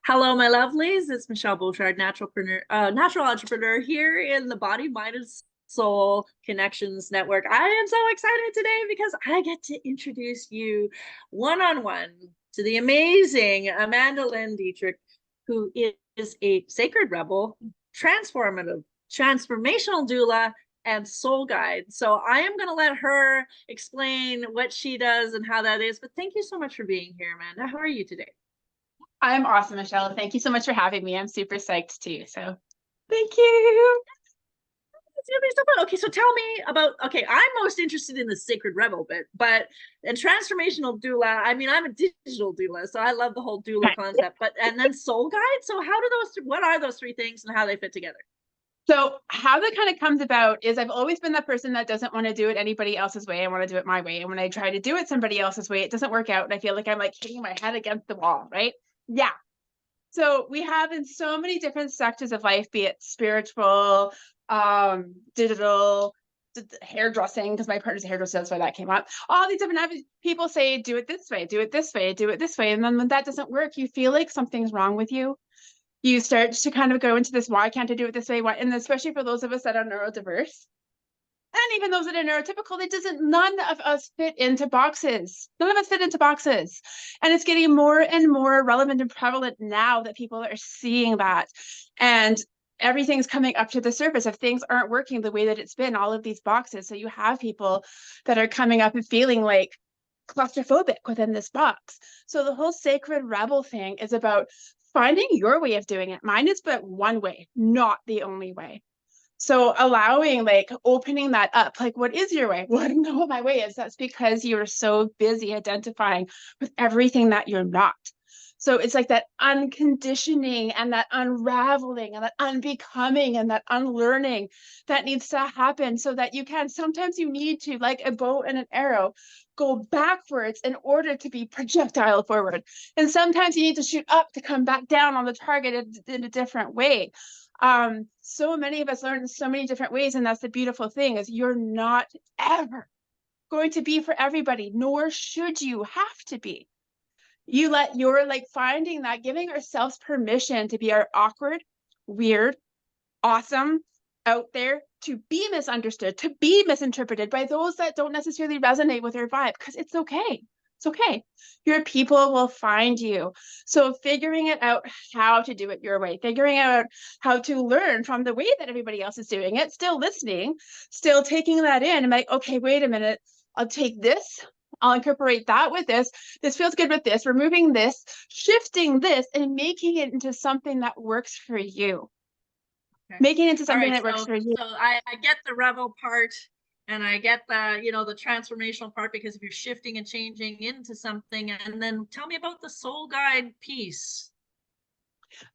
Hello, my lovelies. It's Michelle Beauchard, natural entrepreneur here in the Body, Mind, and Soul Connections Network. I am so excited today because I get to introduce you one on one to the amazing Amanda Lynn Dietrich, who is a sacred rebel, transformational doula, and soul guide. So I am going to let her explain what she does and how that is. But thank you so much for being here, Amanda. How are you today? I'm awesome, Michelle. Thank you so much for having me. I'm super psyched too. So thank you. It's gonna be so fun. Okay, so tell me about. Okay, I'm most interested in the sacred rebel bit, but and transformational doula. I mean, I'm a digital doula, so I love the whole doula Okay. concept. But and then soul guide. So how do those? What are those three things and how they fit together? So how that kind of comes about is I've always been that person that doesn't want to do it anybody else's way. I want to do it my way. And when I try to do it somebody else's way, it doesn't work out. And I feel like I'm like hitting my head against the wall, right? Yeah. So we have in so many different sectors of life, be it spiritual, digital, hairdressing, because my partner's a hairdresser, that's why that came up. All these different people say, do it this way, do it this way, do it this way. And then when that doesn't work, you feel like something's wrong with you. You start to kind of go into this, why can't I do it this way? Why? And especially for those of us that are neurodiverse, and even those that are neurotypical, it doesn't, none of us fit into boxes. None of us fit into boxes. And it's getting more and more relevant and prevalent now that people are seeing that. And everything's coming up to the surface. If things aren't working the way that it's been, all of these boxes. So you have people that are coming up and feeling like claustrophobic within this box. So the whole sacred rebel thing is about finding your way of doing it. Mine is but one way, not the only way. So allowing, like, opening that up, like, what is your way? Well, I don't know what my way is. That's because you're so busy identifying with everything that you're not. So it's like that unconditioning and that unraveling and that unbecoming and that unlearning that needs to happen so that you can, sometimes you need to, like a bow and an arrow, go backwards in order to be projectile forward. And sometimes you need to shoot up to come back down on the target in a different way. So many of us learn in so many different ways, and that's the beautiful thing, is you're not ever going to be for everybody, nor should you have to be. You let your, like, finding that, giving ourselves permission to be our awkward, weird, awesome, out there, to be misunderstood, to be misinterpreted by those that don't necessarily resonate with your vibe, because it's okay. It's okay. Your people will find you. So figuring it out how to do it your way, figuring out how to learn from the way that everybody else is doing it, still listening, still taking that in and like, okay, wait a minute, I'll take this, I'll incorporate that with this. This feels good with this, removing this, shifting this, and making it into something that works for you. Okay. Making it into All something right. that works So for you. so I get the rebel part and I get the transformational part because if you're shifting and changing into something, and then tell me about the soul guide piece.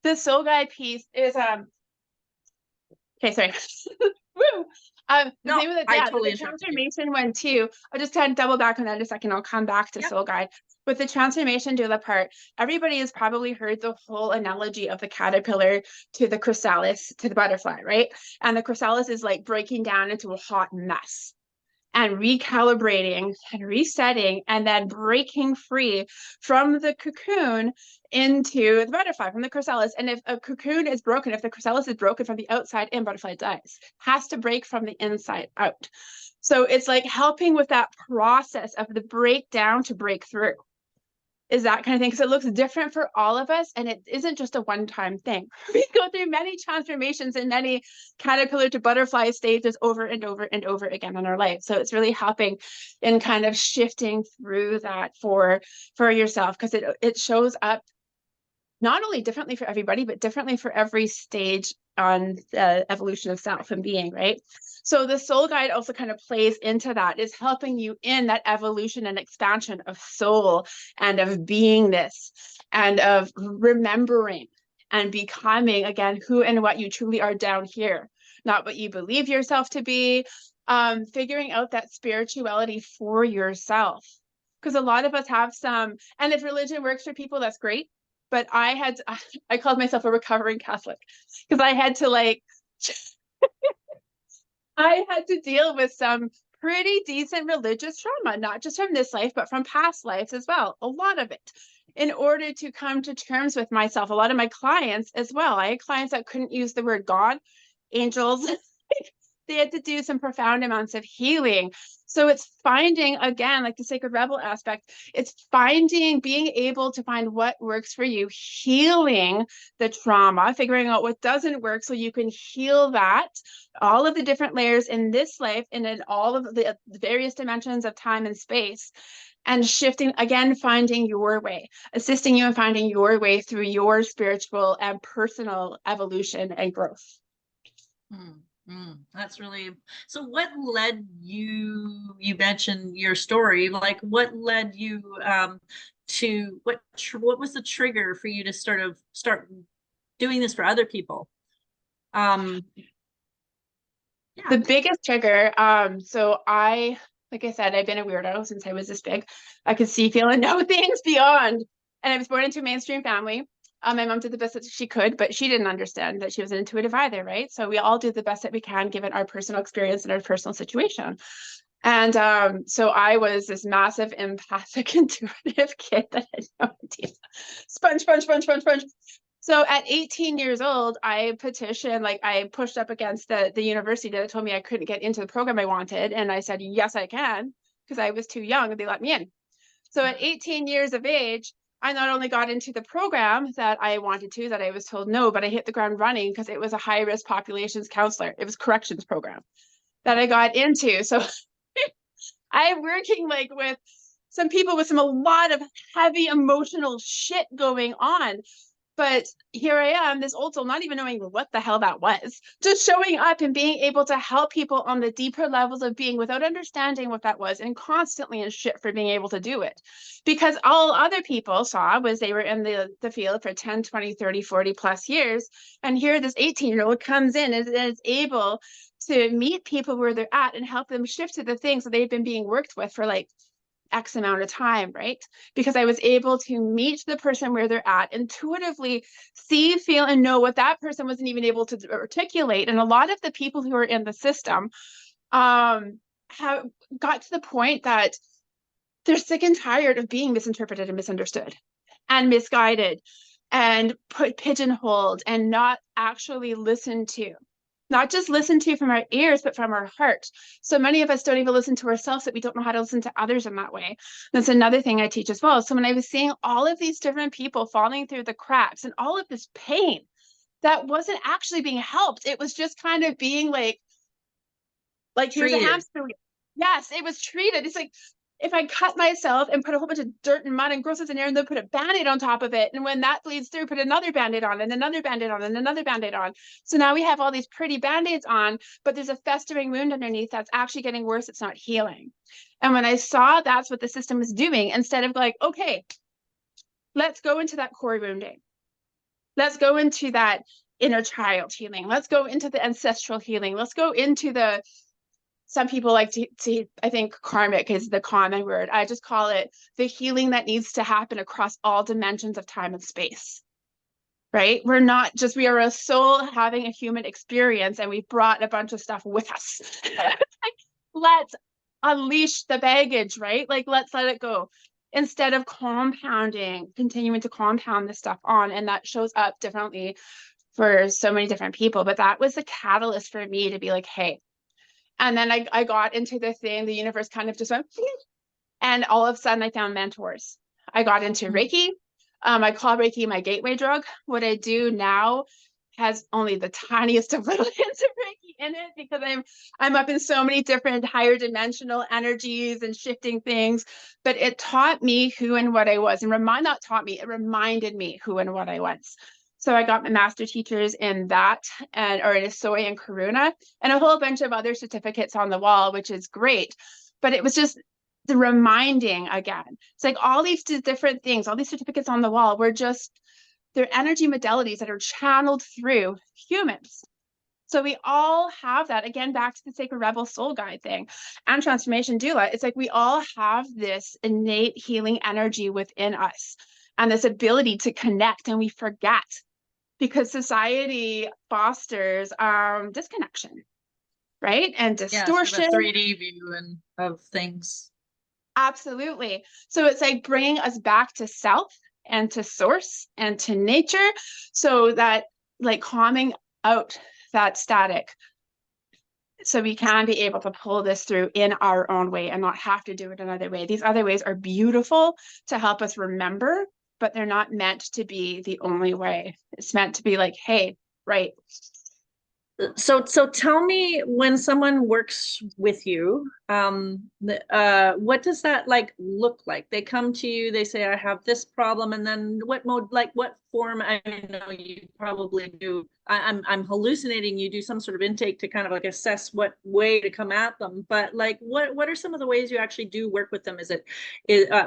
The soul guide piece is okay, sorry. Woo! The No, name of the, I yeah, totally the interrupted you. transformation one too. I'll just kind of double back on that in a second. I'll come back to Yep. soul guide. With the transformation doula part, everybody has probably heard the whole analogy of the caterpillar to the chrysalis to the butterfly, right? And the chrysalis is like breaking down into a hot mess and recalibrating and resetting and then breaking free from the cocoon into the butterfly, from the chrysalis. And if a cocoon is broken, if the chrysalis is broken from the outside in, butterfly dies. Has to break from the inside out. So it's like helping with that process of the breakdown to break through, is that kind of thing, because it looks different for all of us and it isn't just a one-time thing. We go through many transformations and many caterpillar to butterfly stages over and over and over again in our life. So it's really helping in kind of shifting through that for yourself, because it shows up not only differently for everybody, but differently for every stage on the evolution of self and being, right? So the soul guide also kind of plays into that, is helping you in that evolution and expansion of soul and of beingness and of remembering and becoming, again, who and what you truly are down here, not what you believe yourself to be, figuring out that spirituality for yourself. Because a lot of us have some, and if religion works for people, that's great. But I called myself a recovering Catholic because I had to, like, I had to deal with some pretty decent religious trauma, not just from this life, but from past lives as well. A lot of it. in order to come to terms with myself. A lot of my clients as well, I had clients that couldn't use the word God, angels. They had to do some profound amounts of healing. So it's finding, again, like the sacred rebel aspect, it's finding, being able to find what works for you, healing the trauma, figuring out what doesn't work so you can heal that, all of the different layers in this life and in all of the various dimensions of time and space, and shifting, again, finding your way, assisting you in finding your way through your spiritual and personal evolution and growth. That's really, so what led you, you mentioned your story, like what led you to, what was the trigger for you to start doing this for other people? Yeah. The biggest trigger, so like I said, I've been a weirdo since I was this big. I could see, feel, and know things beyond. And I was born into a mainstream family. My mom did the best that she could, but she didn't understand that she was an intuitive either, right? So we all do the best that we can given our personal experience and our personal situation. And so I was this massive empathic, intuitive kid that had no idea. Sponge, sponge, sponge, sponge, sponge. So at 18 years old, I petitioned, like I pushed up against the university that told me I couldn't get into the program I wanted. And I said, yes, I can, because I was too young and they let me in. So at 18 years of age, I not only got into the program that I wanted to, that I was told no, but I hit the ground running because it was a high-risk populations counselor. It was corrections program that I got into. So I'm working like with some people with a lot of heavy emotional shit going on. But here I am, this old soul, not even knowing what the hell that was, just showing up and being able to help people on the deeper levels of being without understanding what that was, and constantly in shit for being able to do it. Because all other people saw was they were in the field for 10, 20, 30, 40 plus years. And here this 18-year-old comes in and is able to meet people where they're at and help them shift to the things that they've been being worked with for like X amount of time, right? Because I was able to meet the person where they're at, intuitively see, feel, and know what that person wasn't even able to articulate. And a lot of the people who are in the system have got to the point that they're sick and tired of being misinterpreted and misunderstood and misguided and pigeonholed and not actually listened to. Not just listen to from our ears, but from our heart. So many of us don't even listen to ourselves, that we don't know how to listen to others in that way. That's another thing I teach as well. So when I was seeing all of these different people falling through the cracks and all of this pain that wasn't actually being helped, it was just kind of being like here's a hamster wheel. Yes, it was treated. It's like if I cut myself and put a whole bunch of dirt and mud and grosses in there and then put a band-aid on top of it, and when that bleeds through, put another band-aid on and another band-aid on and another band-aid on. So now we have all these pretty band-aids on, but there's a festering wound underneath that's actually getting worse. It's not healing. And when I saw that's what the system was doing, instead of like, okay, let's go into that core wounding. Let's go into that inner child healing. Let's go into the ancestral healing. Let's go into the, some people like to I think karmic is the common word. I just call it the healing that needs to happen across all dimensions of time and space, right? We're not just, we are a soul having a human experience and we brought a bunch of stuff with us. Let's unleash the baggage, right? Like, let's let it go instead of continuing to compound this stuff on. And that shows up differently for so many different people. But that was the catalyst for me to be like, hey. And then I got into the thing, the universe kind of just went, and all of a sudden I found mentors. I got into Reiki. I call Reiki my gateway drug. What I do now has only the tiniest of little hints of Reiki in it, because I'm up in so many different higher dimensional energies and shifting things. But it taught me who and what I was, and it reminded me who and what I was. So I got my master teachers in that, or in Soy and Karuna, and a whole bunch of other certificates on the wall, which is great. But it was just the reminding again. It's like all these different things, all these certificates on the wall were just, they're energy modalities that are channeled through humans. So we all have that, again, back to the Sacred Rebel Soul Guide thing and Transformation Doula. It's like we all have this innate healing energy within us and this ability to connect, and we forget because society fosters disconnection, right? And distortion. Yeah, 3D view of things. Absolutely. So it's like bringing us back to self and to source and to nature, so that like calming out that static, so we can be able to pull this through in our own way and not have to do it another way. These other ways are beautiful to help us remember, but they're not meant to be the only way. It's meant to be like, hey, right. So tell me, when someone works with you, what does that like look like? They come to you, they say, I have this problem, and then what mode, like what form? I know you probably do. I'm hallucinating. You do some sort of intake to kind of like assess what way to come at them. But like, what are some of the ways you actually do work with them?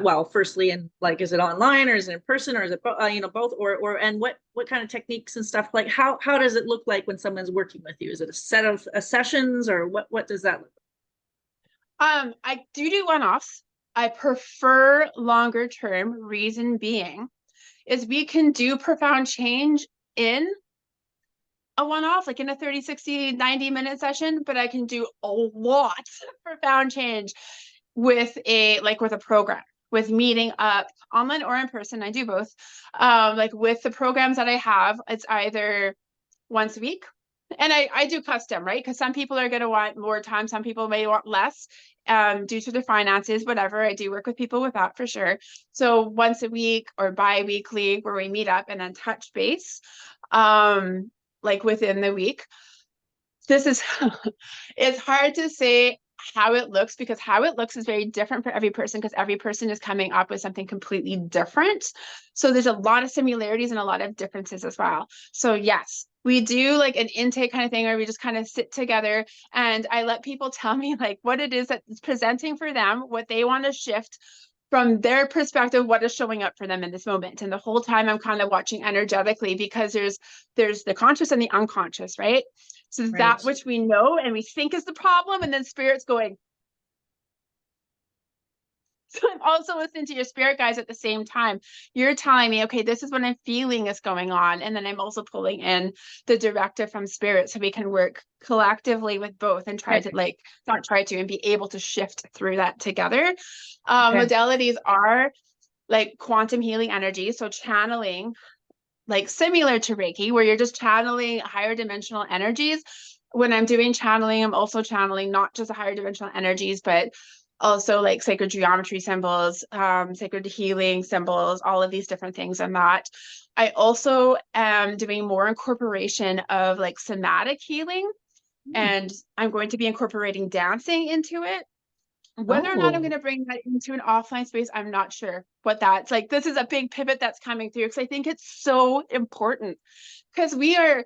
Well, firstly, and like, is it online or is it in person or is it both, or and what kind of techniques and stuff, like how does it look like when someone's working with you? Is it a set of sessions, or what does that look I do one-offs. I prefer longer term. Reason being is we can do profound change in a one-off, like in a 30, 60, 90-minute session, but I can do a lot of profound change with a program, with meeting up online or in person. I do both. Like with the programs that I have, it's either once a week. And I do custom, right? Because some people are going to want more time. Some people may want less due to their finances, whatever. I do work with people with that for sure. So once a week or bi-weekly, where we meet up and then touch base, like within the week. This is, it's hard to say how it looks, because how it looks is very different for every person, because every person is coming up with something completely different. So there's a lot of similarities and a lot of differences as well. So yes, we do like an intake kind of thing where we just kind of sit together and I let people tell me like what it is that's presenting for them, what they want to shift from their perspective, what is showing up for them in this moment. And the whole time I'm kind of watching energetically, because there's the conscious and the unconscious, right? So right? that which we know and we think is the problem, and then spirit's going. So I'm also listening to your spirit guys at the same time. You're telling me, okay, this is what I'm feeling is going on. And then I'm also pulling in the directive from spirit, so we can work collectively with both and try to and be able to shift through that together. Okay. Modalities are like quantum healing energy. So channeling, like similar to Reiki, where you're just channeling higher dimensional energies. When I'm doing channeling, I'm also channeling not just higher dimensional energies, but also like sacred geometry symbols, sacred healing symbols, all of these different things and that. I also am doing more incorporation of like somatic healing, and I'm going to be incorporating dancing into it. Whether or not I'm going Oh, to bring that into an offline space, I'm not sure what that's like. This is a big pivot that's coming through, because I think it's so important, because we're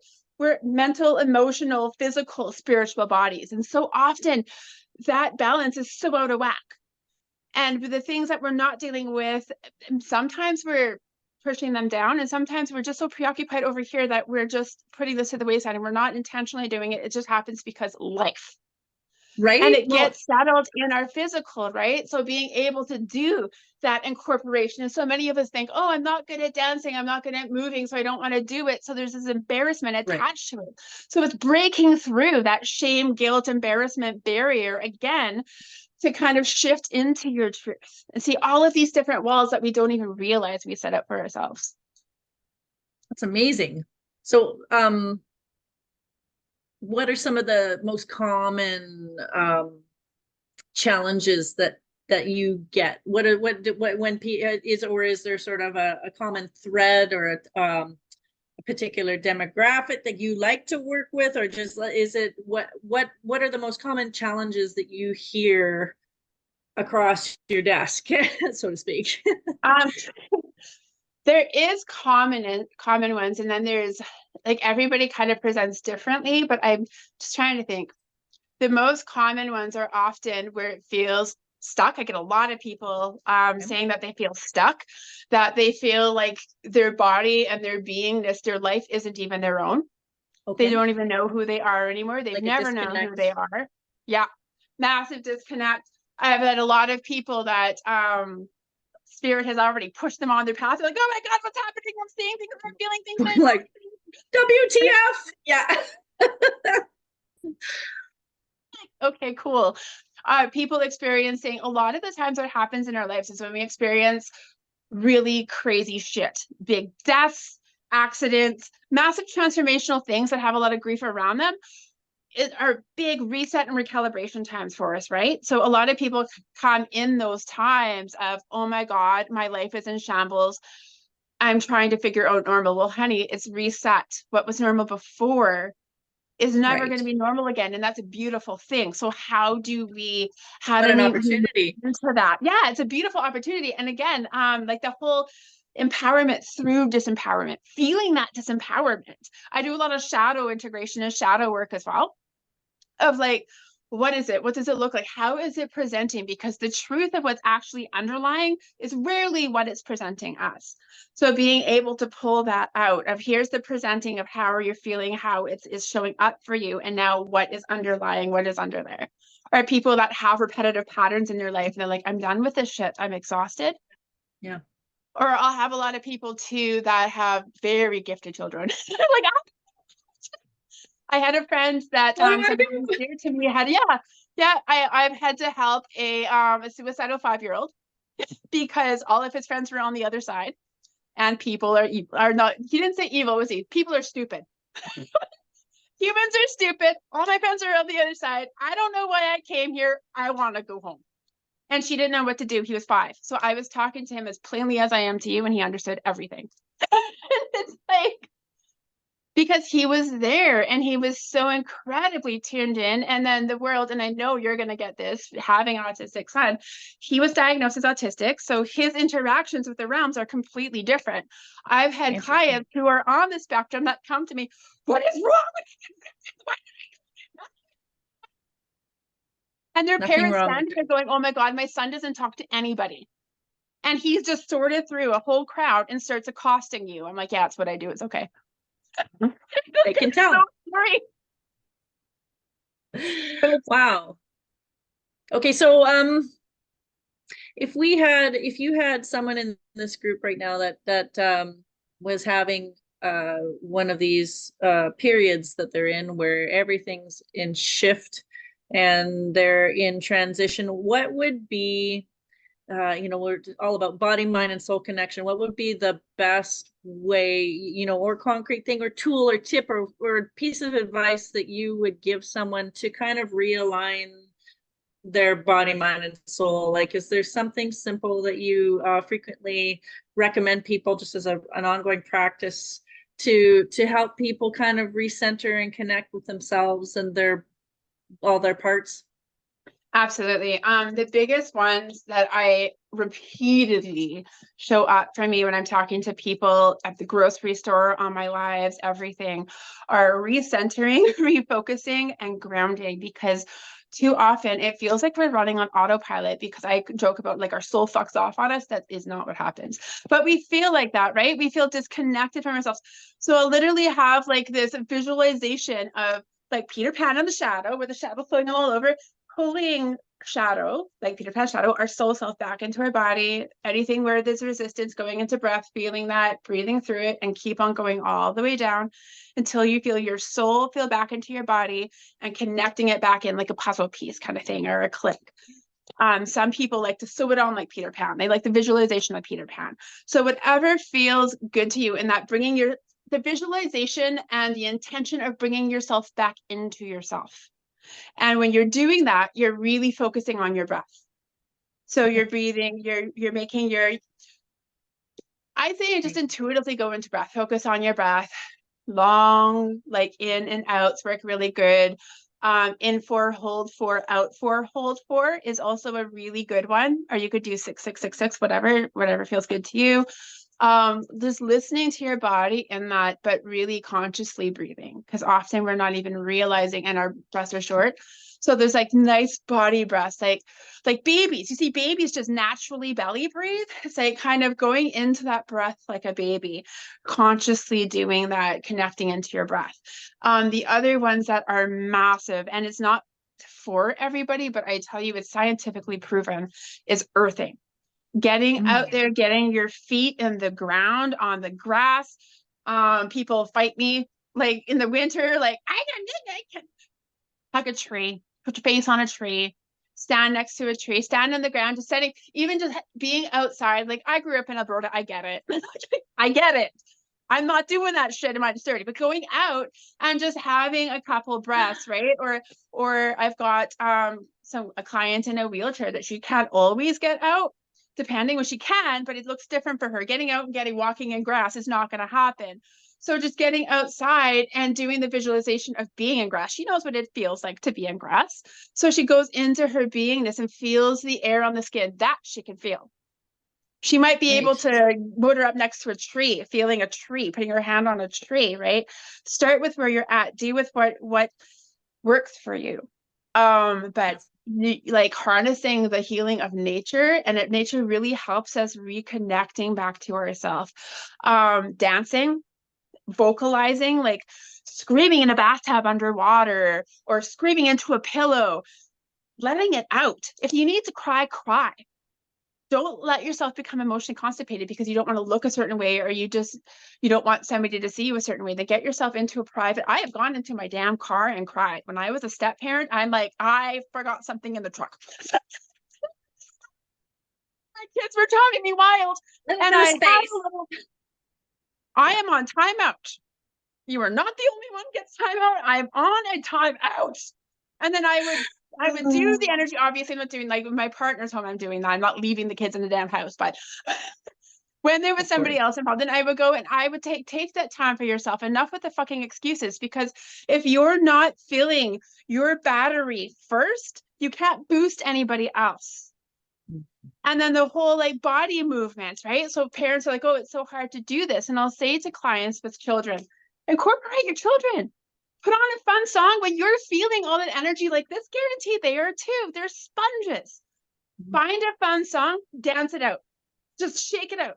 mental, emotional, physical, spiritual bodies. And so often that balance is so out of whack. And the things that we're not dealing with, sometimes we're pushing them down, and sometimes we're just so preoccupied over here that we're just putting this to the wayside, and we're not intentionally doing it. It just happens because life, and right. it Well, gets settled in our physical, right? So being able to do that incorporation. And so many of us think, oh, I'm not good at dancing, I'm not good at moving, so I don't want to do it. So there's this embarrassment right. attached to it. So it's breaking through that shame, guilt, embarrassment barrier again, to kind of shift into your truth and see all of these different walls that we don't even realize we set up for ourselves. That's amazing. So, what are some of the most common challenges that you get? What when is there sort of a common thread, or a particular demographic that you like to work with, or just is it what are the most common challenges that you hear across your desk, so to speak? Um, there is common ones, and then there's like everybody kind of presents differently, but I'm just trying to think. The most common ones are often where it feels stuck. I get a lot of people saying that they feel stuck, that they feel like their body and their beingness, their life isn't even their own. They Okay. don't even know who they are anymore. They've Like a never known who they disconnect. are. Yeah, massive disconnect. I've had a lot of people that spirit has already pushed them on their path. They're like, oh my God, what's happening? I'm seeing things, I'm feeling things, I'm not Like, WTF? Yeah. like, okay, cool. People experiencing, a lot of the times what happens in our lives is when we experience really crazy shit, big deaths, accidents, massive transformational things that have a lot of grief around them. It are big reset and recalibration times for us, right? So a lot of people come in those times of, oh my God, my life is in shambles. I'm trying to figure out normal. Well, honey, it's reset. What was normal before is never going to Right. be normal again. And that's a beautiful thing. So how What do an we move opportunity. into that? Yeah, it's a beautiful opportunity. And again, like the whole empowerment through disempowerment, feeling that disempowerment. I do a lot of shadow integration and shadow work as well, of like, what is it? What does it look like? How is it presenting? Because the truth of what's actually underlying is rarely what it's presenting as. So being able to pull that out of, here's the presenting of how you're feeling, how it is showing up for you, and now what is underlying, what is under there. Are people that have repetitive patterns in their life and they're like, I'm done with this shit, I'm exhausted. Yeah. Or I'll have a lot of people too that have very gifted children. Like I had a friend that What do I somebody do? dear to me had, I've had to help a suicidal 5-year-old because all of his friends were on the other side, and people are not, he didn't say evil, was he? People are stupid. Humans are stupid. All my friends are on the other side. I don't know why I came here. I want to go home. And she didn't know what to do. He was 5. So I was talking to him as plainly as I am to you, and he understood everything. It's like, because he was there and he was so incredibly tuned in. And then the world, and I know you're going to get this, having an autistic son, he was diagnosed as autistic. So his interactions with the realms are completely different. I've had Interesting. clients who are on the spectrum that come to me, what is wrong with you? And their Nothing parents wrong with stand it. here going, oh my God, my son doesn't talk to anybody. And he's just sorted through a whole crowd and starts accosting you. I'm like, yeah, it's what I do. It's okay. They can It's so tell. scary. But it's Wow. Okay, so if you had someone in this group right now that was having one of these periods that they're in where everything's in shift and they're in transition, what would be we're all about body, mind, and soul connection. What would be the best way, or concrete thing or tool or tip or piece of advice that you would give someone to kind of realign their body, mind, and soul? Like, is there something simple that you frequently recommend people just as an ongoing practice to help people kind of recenter and connect with themselves and all their parts? Absolutely. The biggest ones that I repeatedly show up for me when I'm talking to people at the grocery store, on my lives, everything, are recentering, refocusing, and grounding, because too often it feels like we're running on autopilot, because I joke about like our soul fucks off on us. That is not what happens. But we feel like that, right? We feel disconnected from ourselves. So I'll literally have like this visualization of like Peter Pan in the shadow, with the shadow flowing all over, pulling shadow, like Peter Pan shadow, our soul self back into our body. Anything where there's resistance, going into breath, feeling that, breathing through it, and keep on going all the way down until you feel your soul feel back into your body and connecting it back in like a puzzle piece kind of thing, or a click. Some people like to sew it on like Peter Pan. They like the visualization of Peter Pan. So whatever feels good to you, and that bringing the visualization and the intention of bringing yourself back into yourself. And when you're doing that, you're really focusing on your breath. So Okay. you're breathing, you're making your, I say just intuitively go into breath, focus on your breath. Long, like in and outs work really good. In 4, hold 4, out 4, hold 4 is also a really good one. Or you could do 6, 6, 6, 6, whatever feels good to you. Just listening to your body in that, but really consciously breathing, because often we're not even realizing, and our breaths are short. So there's like nice body breaths, like babies. You see babies just naturally belly breathe. It's like kind of going into that breath like a baby, consciously doing that, connecting into your breath. The other ones that are massive, and it's not for everybody, but I tell you, it's scientifically proven, is earthing. Getting out there, getting your feet in the ground, on the grass. People fight me like in the winter, like I can hug a tree, put your face on a tree, stand next to a tree, stand on the ground, just setting, even just being outside. Like I grew up in Alberta, I get it. I get it. I'm not doing that shit in my 30, but going out and just having a couple breaths, right? Or I've got a client in a wheelchair that she can't always get out, depending when she can, but it looks different for her. Getting out and walking in grass is not going to happen. So just getting outside and doing the visualization of being in grass. She knows what it feels like to be in grass. So she goes into her beingness and feels the air on the skin. That she can feel. She might be able Right. to motor up next to a tree, feeling a tree, putting her hand on a tree, right? Start with where you're at. Do with what works for you. But like harnessing the healing of nature, and nature really helps us reconnecting back to ourselves. Dancing, vocalizing, like screaming in a bathtub underwater or screaming into a pillow, letting it out. If you need to cry, cry. Don't let yourself become emotionally constipated because you don't want to look a certain way, or you don't want somebody to see you a certain way. Then get yourself into a private. I have gone into my damn car and cried. When I was a step parent, I'm like, I forgot something in the truck. My kids were driving me wild. And And no I had space. a little, I am on timeout. You are not the only one who gets timeout. I am on a timeout. And then I would do the energy. Obviously, I'm not doing, like with my partner's home, I'm doing that. I'm not leaving the kids in the damn house. But when there was somebody else involved, then I would go and I would take that time for yourself. Enough with the fucking excuses, because if you're not filling your battery first, you can't boost anybody else. And then the whole like body movements, right? So parents are like, oh, it's so hard to do this. And I'll say to clients with children, incorporate your children. Put on a fun song when you're feeling all that energy. Like this, guarantee they are too. They're sponges. Find a fun song, dance it out. Just shake it out.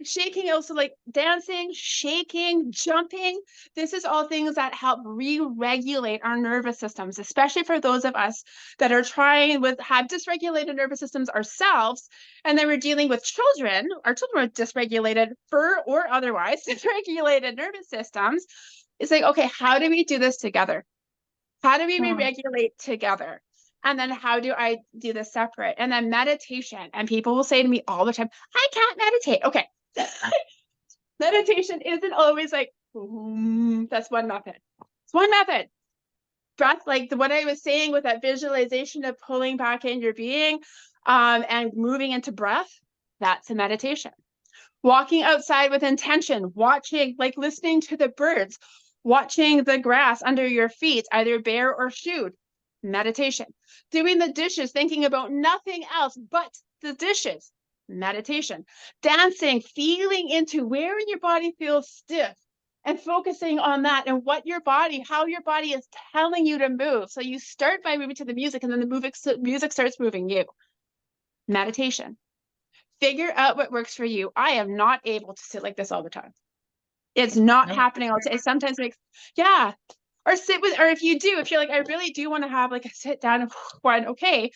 Shaking, also like dancing, shaking, jumping. This is all things that help re-regulate our nervous systems, especially for those of us that are have dysregulated nervous systems ourselves. And then we're dealing with children. Our children are dysregulated, or otherwise dysregulated nervous systems. It's like, okay, how do we do this together? How do we re-regulate together? And then how do I do this separate? And then meditation. And people will say to me all the time, I can't meditate. Okay. Meditation isn't always like, that's one method. It's one method. Breath, like what I was saying with that visualization of pulling back in your being and moving into breath, that's a meditation. Walking outside with intention, watching, like listening to the birds, watching the grass under your feet, either bare or shoed, meditation. Doing the dishes, thinking about nothing else but the dishes, meditation. Dancing, feeling into where in your body feels stiff and focusing on that and how your body is telling you to move. So you start by moving to the music, and then the music starts moving you. Meditation. Figure out what works for you. I am not able to sit like this all the time. It's not happening all the time. It sometimes makes, yeah. Or if you're like, I really do want to have like a sit down and one, okay,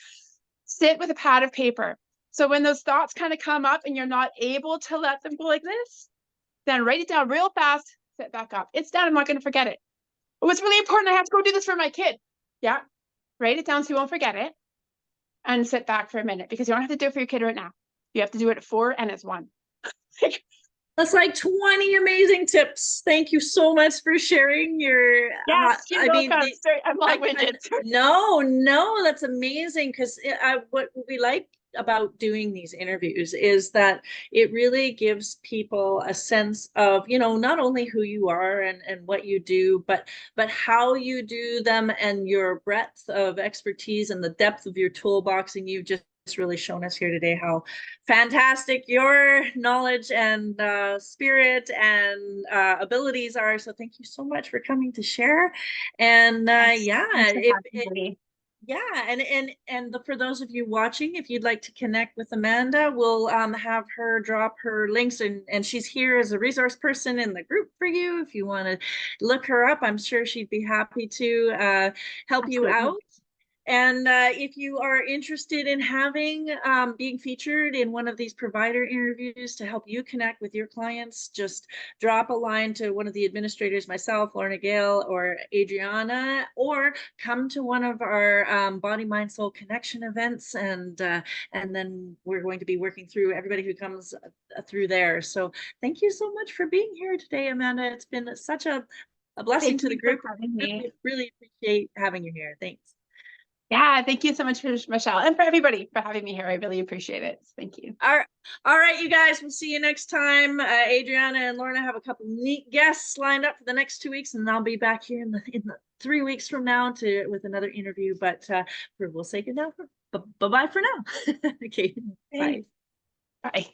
sit with a pad of paper. So when those thoughts kind of come up and you're not able to let them go like this, then write it down real fast, sit back up. It's done. I'm not going to forget it. Oh, it's really important. I have to go do this for my kid. Yeah. Write it down so you won't forget it, and sit back for a minute, because you don't have to do it for your kid right now. You have to do it at 4 and it's 1. That's like 20 amazing tips. Thank you so much for sharing your. Yes, you're welcome. Sorry, I'm long-winded. No, that's amazing, because what we like about doing these interviews is that it really gives people a sense of, not only who you are and what you do, but how you do them, and your breadth of expertise and the depth of your toolbox. And you just really shown us here today how fantastic your knowledge and spirit and abilities are. So thank you so much for coming to share. And for those of you watching, if you'd like to connect with Amanda, we'll have her drop her links, and she's here as a resource person in the group for you. If you want to look her up, I'm sure she'd be happy to help you out. And if you are interested in having being featured in one of these provider interviews to help you connect with your clients, just drop a line to one of the administrators, myself, Lorna Gale, or Adriana, or come to one of our Body, Mind, Soul Connection events, and then we're going to be working through everybody who comes through there. So thank you so much for being here today, Amanda. It's been such a blessing Thank to the you for group. having me. Really appreciate having you here. Thanks. Yeah, thank you so much for Michelle and for everybody for having me here. I really appreciate it. Thank you. All right, you guys, we'll see you next time. Adriana and Lorna have a couple neat guests lined up for the next 2 weeks, and I'll be back here in the 3 weeks from now with another interview. But we'll say good now. Bye bye for now. Okay, bye. Bye.